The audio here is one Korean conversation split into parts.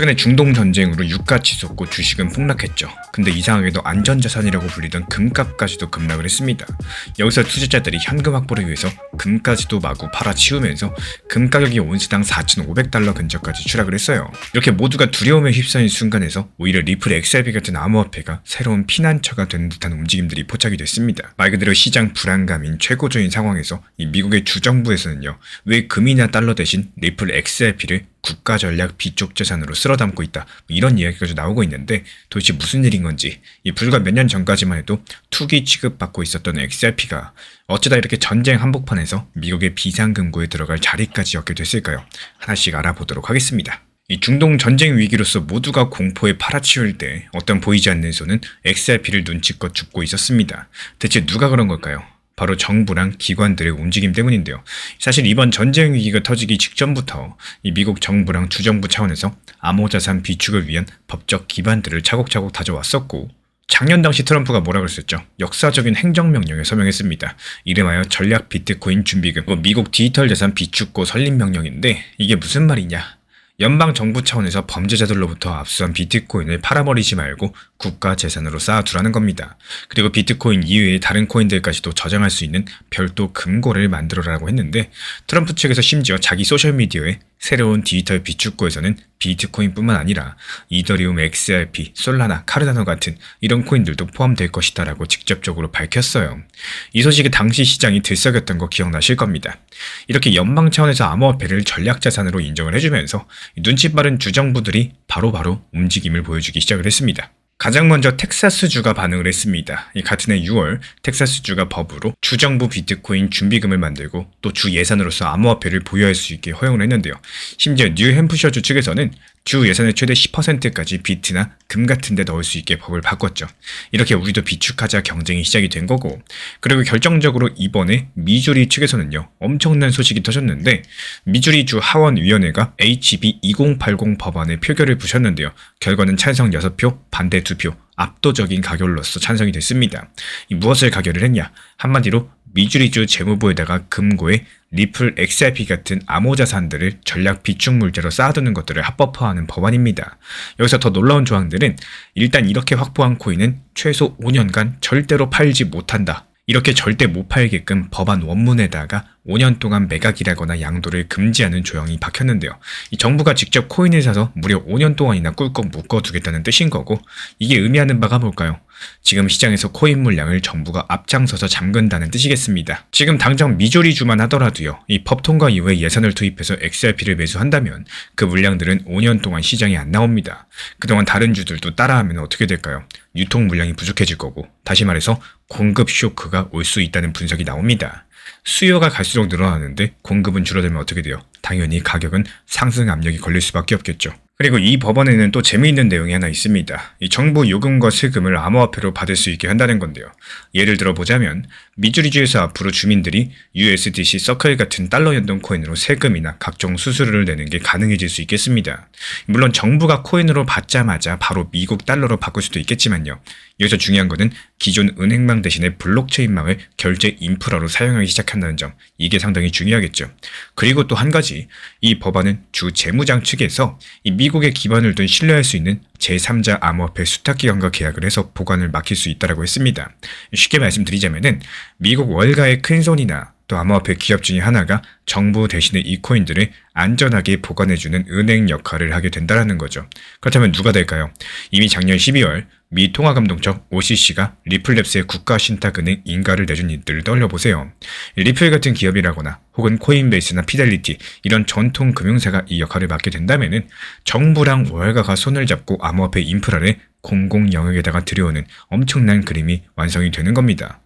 최근에 중동 전쟁으로 유가 치솟고 주식은 폭락했죠. 근데 이상하게도 안전자산이라고 불리던 금값까지도 급락을 했습니다. 여기서 투자자들이 현금 확보를 위해서 금까지도 마구 팔아치우면서 금 가격이 온스당 4,500달러 근처까지 추락을 했어요. 이렇게 모두가 두려움에 휩싸인 순간에서 오히려 리플 XRP 같은 암호화폐가 새로운 피난처가 된 듯한 움직임들이 포착이 됐습니다. 말 그대로 시장 불안감인 최고조인 상황에서 이 미국의 주정부에서는요, 왜 금이나 달러 대신 리플 XRP를 국가 전략 비쪽 재산으로 쓸어 담고 있다, 이런 이야기가 나오고 있는데 도대체 무슨 일인 건지, 이 불과 몇 년 전까지만 해도 투기 취급받고 있었던 XRP가 어쩌다 이렇게 전쟁 한복판에서 미국의 비상금고에 들어갈 자리까지 얻게 됐을까요? 하나씩 알아보도록 하겠습니다. 이 중동 전쟁 위기로서 모두가 공포에 팔아치울 때 어떤 보이지 않는 손은 XRP를 눈치껏 줍고 있었습니다. 대체 누가 그런 걸까요? 바로 정부랑 기관들의 움직임 때문인데요. 사실 이번 전쟁 위기가 터지기 직전부터 이 미국 정부랑 주정부 차원에서 암호자산 비축을 위한 법적 기반들을 차곡차곡 다져왔었고, 작년 당시 트럼프가 뭐라 그랬었죠? 역사적인 행정명령에 서명했습니다. 이름하여 전략 비트코인 준비금, 미국 디지털 자산 비축고 설립 명령인데 이게 무슨 말이냐? 연방정부 차원에서 범죄자들로부터 압수한 비트코인을 팔아버리지 말고 국가 재산으로 쌓아두라는 겁니다. 그리고 비트코인 이외의 다른 코인들까지도 저장할 수 있는 별도 금고를 만들어라고 했는데, 트럼프 측에서 심지어 자기 소셜미디어에 새로운 디지털 비축고에서는 비트코인뿐만 아니라 이더리움, XRP, 솔라나, 카르다노 같은 이런 코인들도 포함될 것이다 라고 직접적으로 밝혔어요. 이 소식에 당시 시장이 들썩였던 거 기억나실 겁니다. 이렇게 연방 차원에서 암호화폐를 전략자산으로 인정을 해주면서 눈치 빠른 주정부들이 바로바로 움직임을 보여주기 시작을 했습니다. 가장 먼저 텍사스주가 반응을 했습니다. 같은 해 6월 텍사스주가 법으로 주정부 비트코인 준비금을 만들고 또 주 예산으로서 암호화폐를 보유할 수 있게 허용을 했는데요. 심지어 뉴햄프셔주 측에서는 주 예산의 최대 10%까지 비트나 금 같은 데 넣을 수 있게 법을 바꿨죠. 이렇게 우리도 비축하자 경쟁이 시작이 된 거고, 그리고 결정적으로 이번에 미주리 측에서는요, 엄청난 소식이 터졌는데, 미주리주 하원위원회가 HB 2080 법안에 표결을 부셨는데요. 결과는 찬성 6표, 반대 2표, 압도적인 가결로서 찬성이 됐습니다. 무엇을 가결을 했냐? 한마디로 미주리주 재무부에다가 금고에 리플 XRP 같은 암호자산들을 전략 비축물자로 쌓아두는 것들을 합법화하는 법안입니다. 여기서 더 놀라운 조항들은 일단 이렇게 확보한 코인은 최소 5년간 절대로 팔지 못한다. 이렇게 절대 못 팔게끔 법안 원문에다가 5년 동안 매각이라거나 양도를 금지하는 조항이 박혔는데요. 이 정부가 직접 코인을 사서 무려 5년 동안이나 꿀꺽 묶어두겠다는 뜻인 거고, 이게 의미하는 바가 뭘까요? 지금 시장에서 코인 물량을 정부가 앞장서서 잠근다는 뜻이겠습니다. 지금 당장 미주리주만 하더라도요, 이 법 통과 이후에 예산을 투입해서 XRP를 매수한다면 그 물량들은 5년 동안 시장에 안 나옵니다. 그동안 다른 주들도 따라하면 어떻게 될까요? 유통 물량이 부족해질 거고, 다시 말해서 공급 쇼크가 올 수 있다는 분석이 나옵니다. 수요가 갈수록 늘어나는데 공급은 줄어들면 어떻게 돼요? 당연히 가격은 상승 압력이 걸릴 수밖에 없겠죠. 그리고 이 법안에는 또 재미있는 내용이 하나 있습니다. 이 정부 요금과 세금을 암호화폐로 받을 수 있게 한다는 건데요. 예를 들어보자면 미주리주에서 앞으로 주민들이 USDC 서클 같은 달러 연동 코인으로 세금이나 각종 수수료를 내는 게 가능해질 수 있겠습니다. 물론 정부가 코인으로 받자마자 바로 미국 달러로 바꿀 수도 있겠지만요. 여기서 중요한 거는 기존 은행망 대신에 블록체인망을 결제 인프라로 사용하기 시작한다는 점, 이게 상당히 중요하겠죠. 그리고 또 한 가지, 이 법안은 주 재무장 측에서 이 미국에 기반을 둔 신뢰할 수 있는 제3자 암호화폐 수탁기관과 계약을 해서 보관을 맡길 수 있다고 했습니다. 쉽게 말씀드리자면은 미국 월가의 큰 손이나 또 암호화폐 기업 중에 하나가 정부 대신에 이 코인들을 안전하게 보관해주는 은행 역할을 하게 된다는 거죠. 그렇다면 누가 될까요? 이미 작년 12월 미 통화감독청 OCC가 리플랩스의 국가신탁은행 인가를 내준 일들을 떠올려보세요. 리플 같은 기업이라거나 혹은 코인베이스나 피델리티, 이런 전통 금융사가 이 역할을 맡게 된다면은 정부랑 월가가 손을 잡고 암호화폐 인프라를 공공 영역에다가 들여오는 엄청난 그림이 완성이 되는 겁니다.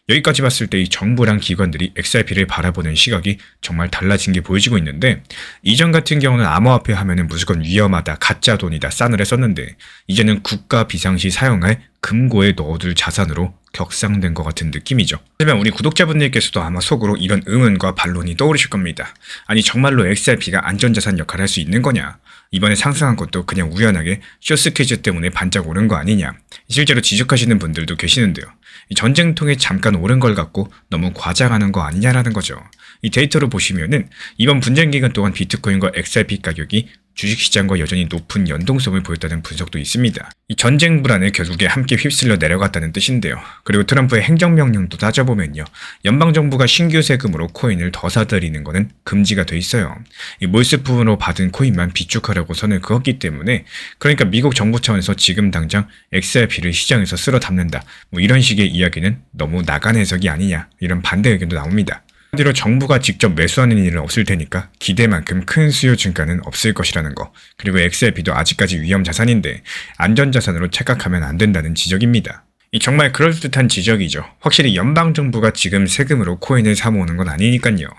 여기까지 봤을 때 이 정부랑 기관들이 XRP를 바라보는 시각이 정말 달라진 게 보여지고 있는데, 이전 같은 경우는 암호화폐 하면은 무조건 위험하다, 가짜 돈이다, 싸늘해 썼는데, 이제는 국가 비상시 사용할 금고에 넣어둘 자산으로 격상된 것 같은 느낌이죠. 하지만 우리 구독자분들께서도 아마 속으로 이런 의문과 반론이 떠오르실 겁니다. 아니, 정말로 XRP가 안전자산 역할을 할 수 있는 거냐? 이번에 상승한 것도 그냥 우연하게 쇼스퀴즈 때문에 반짝 오른 거 아니냐? 실제로 지적하시는 분들도 계시는데요. 이 전쟁통에 잠깐 오른 걸 갖고 너무 과장하는 거 아니냐라는 거죠. 이 데이터로 보시면은 이번 분쟁 기간 동안 비트코인과 XRP 가격이 주식시장과 여전히 높은 연동성을 보였다는 분석도 있습니다. 이 전쟁 불안에 결국에 함께 휩쓸려 내려갔다는 뜻인데요. 그리고 트럼프의 행정명령도 따져보면요. 연방정부가 신규 세금으로 코인을 더 사들이는 것은 금지가 돼 있어요. 이 몰스품으로 받은 코인만 비축하려고 선을 그었기 때문에, 그러니까 미국 정부 차원에서 지금 당장 XRP를 시장에서 쓸어 담는다, 이런 식의 이야기는 너무 나간 해석이 아니냐, 이런 반대 의견도 나옵니다. 한마디로 정부가 직접 매수하는 일은 없을 테니까 기대만큼 큰 수요 증가는 없을 것이라는 거, 그리고 XRP도 아직까지 위험 자산인데 안전자산으로 착각하면 안 된다는 지적입니다. 이 정말 그럴듯한 지적이죠. 확실히 연방정부가 지금 세금으로 코인을 사모으는 건 아니니까요.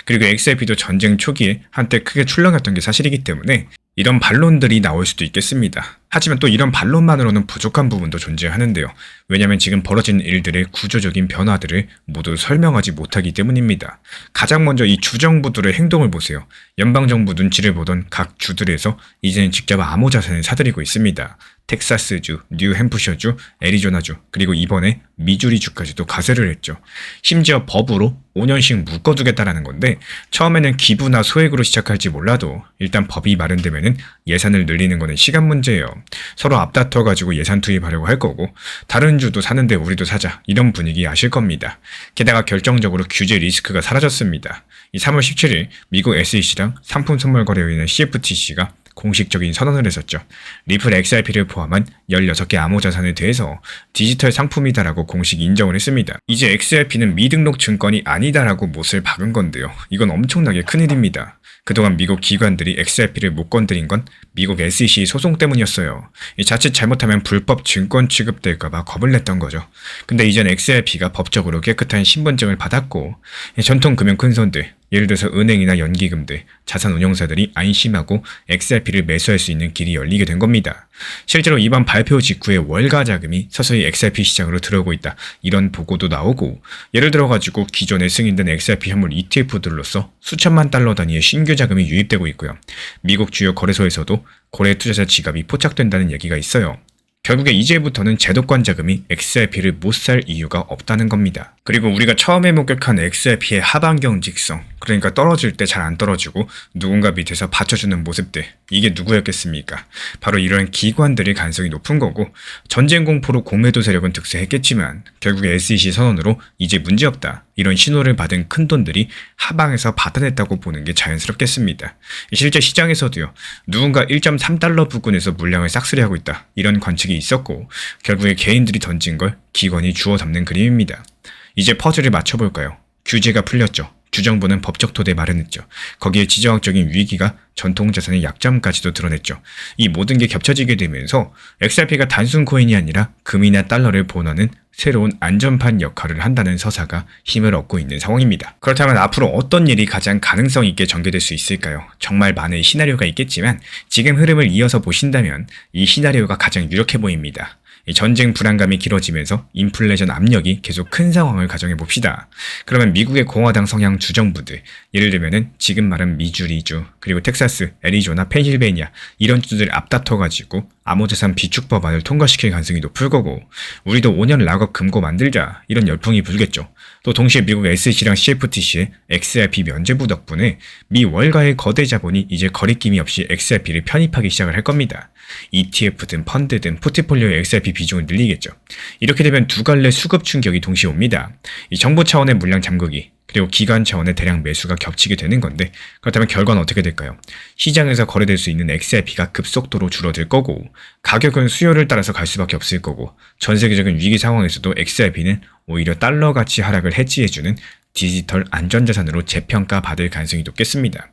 그리고 XRP도 전쟁 초기에 한때 크게 출렁였던 게 사실이기 때문에 이런 반론들이 나올 수도 있겠습니다. 하지만 또 이런 반론만으로는 부족한 부분도 존재하는데요. 왜냐하면 지금 벌어진 일들의 구조적인 변화들을 모두 설명하지 못하기 때문입니다. 가장 먼저 이 주정부들의 행동을 보세요. 연방정부 눈치를 보던 각 주들에서 이제는 직접 암호자산을 사들이고 있습니다. 텍사스주, 뉴햄프셔주, 애리조나주, 그리고 이번에 미주리주까지도 가세를 했죠. 심지어 법으로 5년씩 묶어두겠다라는 건데, 처음에는 기부나 소액으로 시작할지 몰라도 일단 법이 마련되면은 예산을 늘리는 거는 시간 문제예요. 서로 앞다퉈가지고 예산 투입하려고 할 거고, 다른 주도 사는데 우리도 사자, 이런 분위기 아실 겁니다. 게다가 결정적으로 규제 리스크가 사라졌습니다. 이 3월 17일 미국 SEC랑 상품 선물 거래위원회 CFTC가 공식적인 선언을 했었죠. 리플 XRP를 포함한 16개 암호자산에 대해서 디지털 상품이다라고 공식 인정을 했습니다. 이제 XRP는 미등록 증권이 아니다라고 못을 박은 건데요. 이건 엄청나게 큰일입니다. 그동안 미국 기관들이 XRP를 못 건드린 건 미국 SEC 소송 때문이었어요. 자칫 잘못하면 불법 증권 취급될까봐 겁을 냈던 거죠. 근데 이젠 XRP가 법적으로 깨끗한 신분증을 받았고, 전통 금융 큰손들, 예를 들어서 은행이나 연기금들, 자산운용사들이 안심하고 XRP를 매수할 수 있는 길이 열리게 된 겁니다. 실제로 이번 발표 직후에 월가 자금이 서서히 XRP 시장으로 들어오고 있다, 이런 보고도 나오고, 예를 들어가지고 기존에 승인된 XRP 현물 ETF들로서 수천만 달러 단위의 신규 자금이 유입되고 있고요. 미국 주요 거래소에서도 고래 투자자 지갑이 포착된다는 얘기가 있어요. 결국에 이제부터는 제도권 자금이 XRP를 못 살 이유가 없다는 겁니다. 그리고 우리가 처음에 목격한 XRP의 하반경직성, 그러니까 떨어질 때 잘 안 떨어지고 누군가 밑에서 받쳐주는 모습들, 이게 누구였겠습니까? 바로 이런 기관들일 가능성이 높은 거고, 전쟁 공포로 공매도 세력은 득세했겠지만 결국에 SEC 선언으로 이제 문제없다, 이런 신호를 받은 큰돈들이 하방에서 받아냈다고 보는 게 자연스럽겠습니다. 실제 시장에서도요, 누군가 1.3달러 부근에서 물량을 싹쓸이하고 있다, 이런 관측이 있었고, 결국에 개인들이 던진 걸 기관이 주워 담는 그림입니다. 이제 퍼즐을 맞춰볼까요? 규제가 풀렸죠. 주정부는 법적 토대 마련했죠. 거기에 지정학적인 위기가 전통자산의 약점까지도 드러냈죠. 이 모든 게 겹쳐지게 되면서 XRP가 단순 코인이 아니라 금이나 달러를 보호하는 새로운 안전판 역할을 한다는 서사가 힘을 얻고 있는 상황입니다. 그렇다면 앞으로 어떤 일이 가장 가능성 있게 전개될 수 있을까요? 정말 많은 시나리오가 있겠지만 지금 흐름을 이어서 보신다면 이 시나리오가 가장 유력해 보입니다. 전쟁 불안감이 길어지면서 인플레이션 압력이 계속 큰 상황을 가정해 봅시다. 그러면 미국의 공화당 성향 주정부들, 예를 들면은 지금 말한 미주리주, 그리고 텍사스, 애리조나, 펜실베니아, 이런 주들 앞다퉈가지고 암호자산 비축 법안을 통과시킬 가능성이 높을 거고, 우리도 5년 락업 금고 만들자, 이런 열풍이 불겠죠. 또 동시에 미국 SEC랑 CFTC의 XRP 면제부 덕분에 미 월가의 거대 자본이 이제 거리낌이 없이 XRP를 편입하기 시작을 할 겁니다. ETF든 펀드든 포트폴리오의 XRP 비중을 늘리겠죠. 이렇게 되면 두 갈래 수급 충격이 동시에 옵니다. 이 정부 차원의 물량 잠그기, 그리고 기관 차원의 대량 매수가 겹치게 되는 건데, 그렇다면 결과는 어떻게 될까요? 시장에서 거래될 수 있는 XRP가 급속도로 줄어들 거고, 가격은 수요를 따라서 갈 수밖에 없을 거고, 전 세계적인 위기 상황에서도 XRP는 오히려 달러 가치 하락을 해지해주는 디지털 안전자산으로 재평가 받을 가능성이 높겠습니다.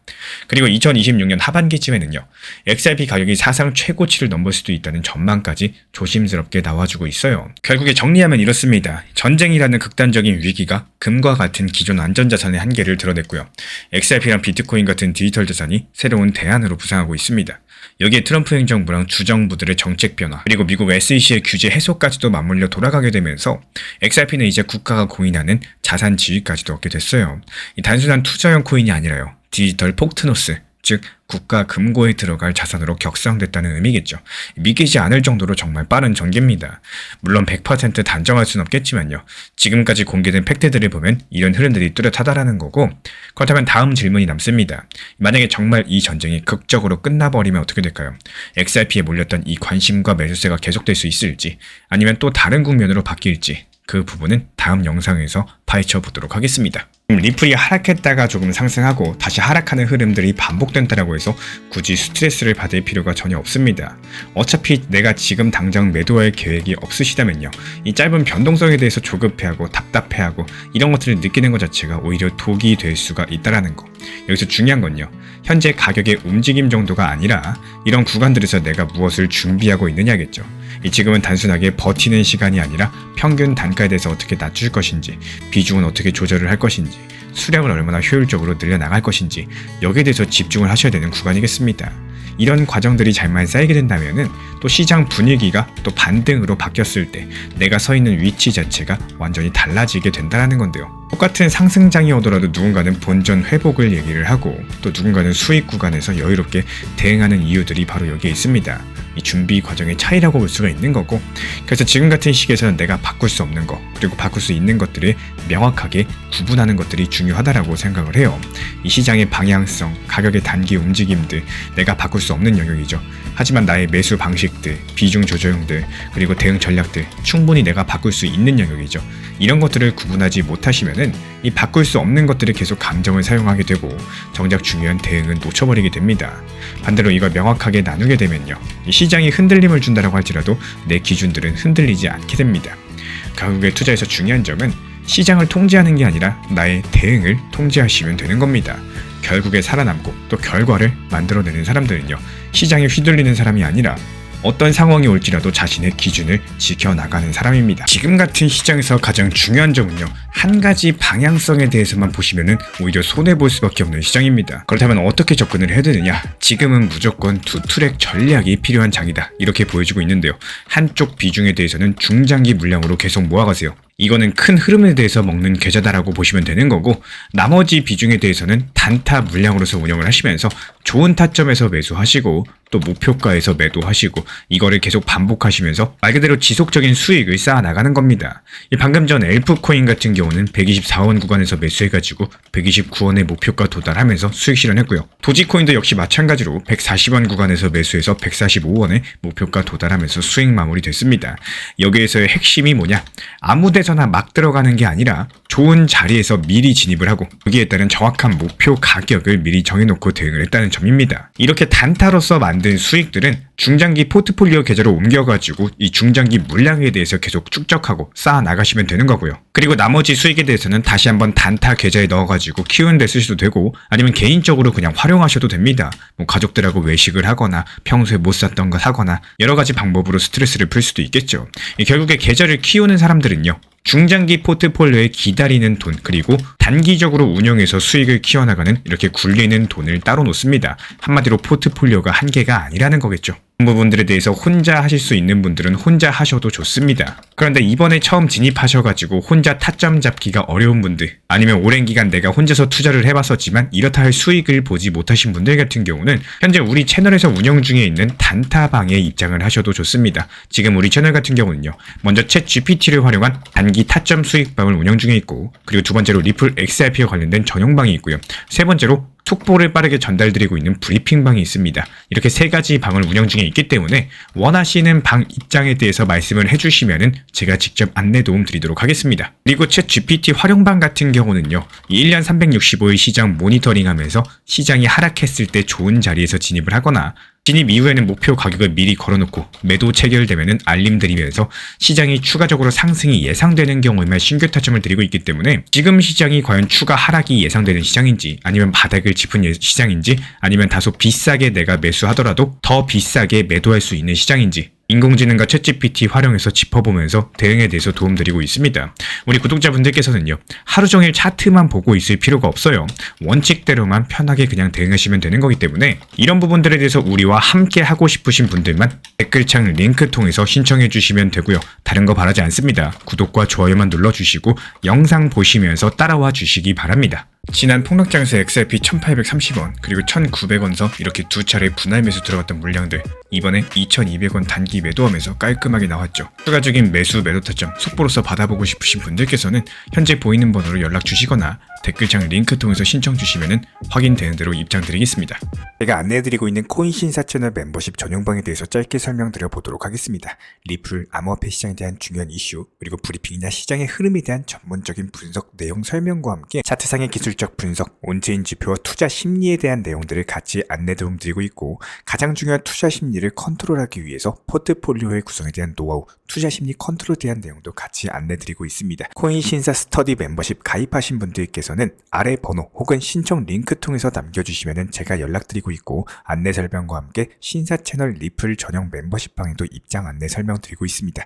그리고 2026년 하반기쯤에는요, XRP 가격이 사상 최고치를 넘을 수도 있다는 전망까지 조심스럽게 나와주고 있어요. 결국에 정리하면 이렇습니다. 전쟁이라는 극단적인 위기가 금과 같은 기존 안전자산의 한계를 드러냈고요. XRP랑 비트코인 같은 디지털 자산이 새로운 대안으로 부상하고 있습니다. 여기에 트럼프 행정부랑 주정부들의 정책 변화, 그리고 미국 SEC의 규제 해소까지도 맞물려 돌아가게 되면서 XRP는 이제 국가가 공인하는 자산 지위까지도 얻게 됐어요. 이 단순한 투자형 코인이 아니라요, 디지털 폭트노스, 즉 국가 금고에 들어갈 자산으로 격상됐다는 의미겠죠. 믿기지 않을 정도로 정말 빠른 전개입니다. 물론 100% 단정할 수는 없겠지만요. 지금까지 공개된 팩트들을 보면 이런 흐름들이 뚜렷하다라는 거고, 그렇다면 다음 질문이 남습니다. 만약에 정말 이 전쟁이 극적으로 끝나버리면 어떻게 될까요? XRP에 몰렸던 이 관심과 매수세가 계속될 수 있을지, 아니면 또 다른 국면으로 바뀔지, 그 부분은 다음 영상에서 파헤쳐 보도록 하겠습니다. 리플이 하락했다가 조금 상승하고 다시 하락하는 흐름들이 반복된다라고 해서 굳이 스트레스를 받을 필요가 전혀 없습니다. 어차피 내가 지금 당장 매도할 계획이 없으시다면요, 이 짧은 변동성에 대해서 조급해하고 답답해하고 이런 것들을 느끼는 것 자체가 오히려 독이 될 수가 있다라는 거. 여기서 중요한 건요, 현재 가격의 움직임 정도가 아니라 이런 구간들에서 내가 무엇을 준비하고 있느냐겠죠. 지금은 단순하게 버티는 시간이 아니라 평균 단가에 대해서 어떻게 낮출 것인지, 비중은 어떻게 조절을 할 것인지, 수량을 얼마나 효율적으로 늘려나갈 것인지, 여기에 대해서 집중을 하셔야 되는 구간이겠습니다. 이런 과정들이 잘만 쌓이게 된다면은 또 시장 분위기가 또 반등으로 바뀌었을 때 내가 서 있는 위치 자체가 완전히 달라지게 된다는 건데요. 똑같은 상승장이 오더라도 누군가는 본전 회복을 얘기를 하고 또 누군가는 수익 구간에서 여유롭게 대응하는 이유들이 바로 여기에 있습니다. 이 준비 과정의 차이라고 볼 수가 있는 거고, 그래서 지금 같은 시기에서는 내가 바꿀 수 없는 것 그리고 바꿀 수 있는 것들을 명확하게 구분하는 것들이 중요하다라고 생각을 해요. 이 시장의 방향성, 가격의 단기 움직임들 내가 바꿀 수 없는 영역이죠. 하지만 나의 매수 방식들, 비중 조절형들, 그리고 대응 전략들 충분히 내가 바꿀 수 있는 영역이죠. 이런 것들을 구분하지 못하시면은 이 바꿀 수 없는 것들을 계속 감정을 사용하게 되고 정작 중요한 대응은 놓쳐버리게 됩니다. 반대로 이걸 명확하게 나누게 되면요, 이 시장이 흔들림을 준다라고 할지라도 내 기준들은 흔들리지 않게 됩니다. 결국에 투자에서 중요한 점은 시장을 통제하는 게 아니라 나의 대응을 통제하시면 되는 겁니다. 결국에 살아남고 또 결과를 만들어내는 사람들은요, 시장에 휘둘리는 사람이 아니라 어떤 상황이 올지라도 자신의 기준을 지켜나가는 사람입니다. 지금 같은 시장에서 가장 중요한 점은요, 한 가지 방향성에 대해서만 보시면은 오히려 손해볼 수밖에 없는 시장입니다. 그렇다면 어떻게 접근을 해야 되느냐? 지금은 무조건 투트랙 전략이 필요한 장이다, 이렇게 보여주고 있는데요. 한쪽 비중에 대해서는 중장기 물량으로 계속 모아가세요. 이거는 큰 흐름에 대해서 먹는 계좌다라고 보시면 되는 거고, 나머지 비중에 대해서는 단타 물량으로서 운영을 하시면서 좋은 타점에서 매수하시고 또 목표가에서 매도하시고 이거를 계속 반복하시면서 말 그대로 지속적인 수익을 쌓아 나가는 겁니다. 방금 전 엘프코인 같은 경우는 124원 구간에서 매수해가지고 129원의 목표가 도달하면서 수익 실현했고요. 도지코인도 역시 마찬가지로 140원 구간에서 매수해서 145원의 목표가 도달하면서 수익 마무리됐습니다. 여기에서의 핵심이 뭐냐? 아무 데서나 막 들어가는 게 아니라 좋은 자리에서 미리 진입을 하고 여기에 따른 정확한 목표 가격을 미리 정해놓고 대응을 했다는 점입니다. 이렇게 단타로서 만든 수익들은 중장기 포트폴리오 계좌로 옮겨가지고 이 중장기 물량에 대해서 계속 축적하고 쌓아 나가시면 되는 거고요. 그리고 나머지 수익에 대해서는 다시 한번 단타 계좌에 넣어가지고 키우는 데 쓰셔도 되고, 아니면 개인적으로 그냥 활용하셔도 됩니다. 뭐 가족들하고 외식을 하거나 평소에 못 샀던 거 사거나 여러 가지 방법으로 스트레스를 풀 수도 있겠죠. 결국에 계좌를 키우는 사람들은요, 중장기 포트폴리오에 기다리는 돈, 그리고 단기적으로 운영해서 수익을 키워나가는 이렇게 굴리는 돈을 따로 놓습니다. 한마디로 포트폴리오가 한계가 아니라는 거겠죠. 이 부분들에 대해서 혼자 하실 수 있는 분들은 혼자 하셔도 좋습니다. 그런데 이번에 처음 진입하셔가지고 혼자 타점 잡기가 어려운 분들, 아니면 오랜 기간 내가 혼자서 투자를 해봤었지만 이렇다 할 수익을 보지 못하신 분들 같은 경우는 현재 우리 채널에서 운영 중에 있는 단타방에 입장을 하셔도 좋습니다. 지금 우리 채널 같은 경우는요, 먼저 챗 GPT를 활용한 단기 타점 수익방을 운영 중에 있고, 그리고 두 번째로 리플 XRP와 관련된 전용방이 있고요. 세 번째로 톡보를 빠르게 전달드리고 있는 브리핑방이 있습니다. 이렇게 세 가지 방을 운영 중에 있기 때문에 원하시는 방 입장에 대해서 말씀을 해주시면은 제가 직접 안내 도움 드리도록 하겠습니다. 그리고 챗 GPT 활용방 같은 경우는요, 1년 365일 시장 모니터링하면서 시장이 하락했을 때 좋은 자리에서 진입을 하거나 진입 이후에는 목표 가격을 미리 걸어놓고 매도 체결되면은 알림 드리면서 시장이 추가적으로 상승이 예상되는 경우에만 신규 타점을 드리고 있기 때문에 지금 시장이 과연 추가 하락이 예상되는 시장인지, 아니면 바닥을 짚은 시장인지, 아니면 다소 비싸게 내가 매수하더라도 더 비싸게 매도할 수 있는 시장인지 인공지능과 챗GPT 활용해서 짚어보면서 대응에 대해서 도움드리고 있습니다. 우리 구독자분들께서는요, 하루 종일 차트만 보고 있을 필요가 없어요. 원칙대로만 편하게 그냥 대응하시면 되는 거기 때문에 이런 부분들에 대해서 우리와 함께 하고 싶으신 분들만 댓글창 링크 통해서 신청해 주시면 되고요. 다른 거 바라지 않습니다. 구독과 좋아요만 눌러주시고 영상 보시면서 따라와 주시기 바랍니다. 지난 폭락장에서 XRP 1830원 그리고 1900원서 이렇게 두 차례 분할 매수 들어갔던 물량들 이번에 2200원 단기 매도하면서 깔끔하게 나왔죠. 추가적인 매수 매도 타점 속보로서 받아보고 싶으신 분들께서는 현재 보이는 번호로 연락 주시거나 댓글창 링크 통해서 신청 주시면 확인되는 대로 입장 드리겠습니다. 제가 안내해드리고 있는 코인 신사 채널 멤버십 전용방에 대해서 짧게 설명드려 보도록 하겠습니다. 리플, 암호화폐 시장에 대한 중요한 이슈, 그리고 브리핑이나 시장의 흐름에 대한 전문적인 분석 내용 설명과 함께 차트상의 기술적 분석, 온체인 지표와 투자 심리에 대한 내용들을 같이 안내 도움 드리고 있고, 가장 중요한 투자 심리를 컨트롤하기 위해서 포트폴리오의 구성에 대한 노하우, 투자 심리 컨트롤에 대한 내용도 같이 안내 드리고 있습니다. 코인 신사 스터디 멤버십 가입하신 분들께서는 아래 번호 혹은 신청 링크 통해서 남겨주시면 제가 연락드리고 있고, 안내 설명과 함께 신사 채널 리플 전용 멤버십 방에도 입장 안내 설명드리고 있습니다.